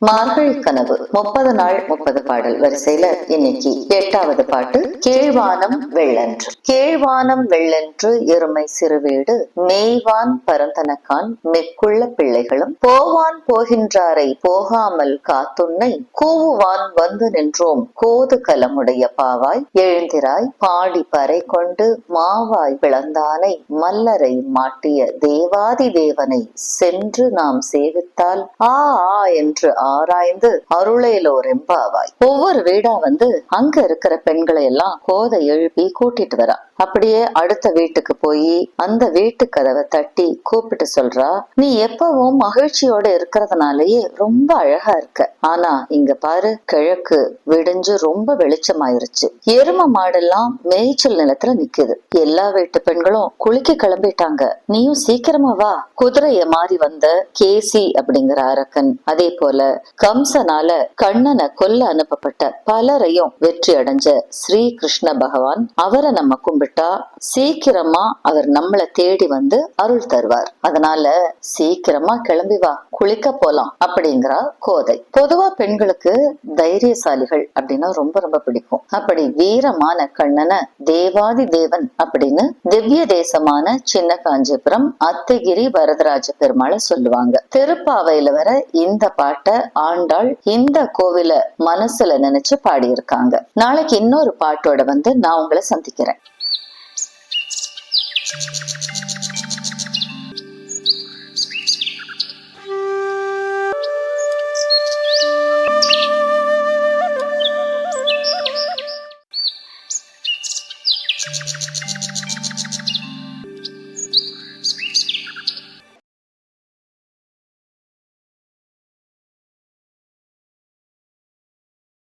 மார்கழி கனவு 30 நாள் 30 பாடல் வரிசையில இன்னைக்கு 8வது பாட்டு. கேழ்வானம் வெள்ளன்று. கேழ்வானம் வெள்ளன்று எருமை சிறுவேடு மேய்வான் பரந்தனக்கான் மெக்குள்ள பிள்ளைகளும் போவான் போகின்றாரை போகாமல் காத்துன்னை கூவுவான் வந்து நின்றோம் கோது கலமுடைய பாவாய் எழுந்திராய் பாடி பறை கொண்டு மாவாய் பிளந்தானை மல்லரை மாட்டிய தேவாதி தேவனை சென்று நாம் சேவித்தால் ஆ என்று ஆராய்ந்து அருளேலோர் எம்பாவாய். ஒவ்வொரு வீடா வந்து அங்க இருக்கிற பெண்களை எல்லாம் கோதை எழுப்பி கூட்டிட்டு வரா. அப்படியே அடுத்த வீட்டுக்கு போய் அந்த வீட்டு கதவை தட்டி கூப்பிட்டு சொல்றா, நீ எப்பவும் மகிழ்ச்சியோட இருக்கிறதுனாலயே ரொம்ப அழகா இருக்க. ஆனா இங்க பாரு, கிழக்கு விடிஞ்சு ரொம்ப வெளிச்சமாயிருச்சு. எரும மாடெல்லாம் மேய்ச்சல் நிலத்துல நிக்குது. எல்லா வீட்டு பெண்களும் குளிக்க கிளம்பிட்டாங்க. நீயும் சீக்கிரமா வா. குதிரைய மாறி வந்த கேசி அப்படிங்கிற அரக்கன், அதே போல கம்சனால கண்ணனை கொல்ல அனுப்பப்பட்ட பலரையும் வெற்றி அடைஞ்ச ஸ்ரீ கிருஷ்ண பகவான், அவரை நம்ம கும்பிட்டா சீக்கிரமா அவர் நம்மளை தேடி வந்து அருள் தருவார். அதனால சீக்கிரமா கிளம்பி வா, குளிக்க போலாம் அப்படிங்கிறா கோதை. பொதுவா பெண்களுக்கு தைரியசாலிகள் அப்படின்னா ரொம்ப ரொம்ப பிடிக்கும். அப்படி வீரமான கண்ணனை தேவாதி தேவன் அப்படின்னு திவ்ய தேசமான சின்ன காஞ்சிபுரம் அத்திகிரி வரதராஜ பெருமாளை சொல்லுவாங்க. திருப்பாவையில வர இந்த பாட்டை ஆண்டாள் இந்த கோவில மனசுல நினைச்சு பாடியிருக்காங்க. நாளைக்கு இன்னொரு பாட்டோட வந்து நான் உங்களை சந்திக்கிறேன்.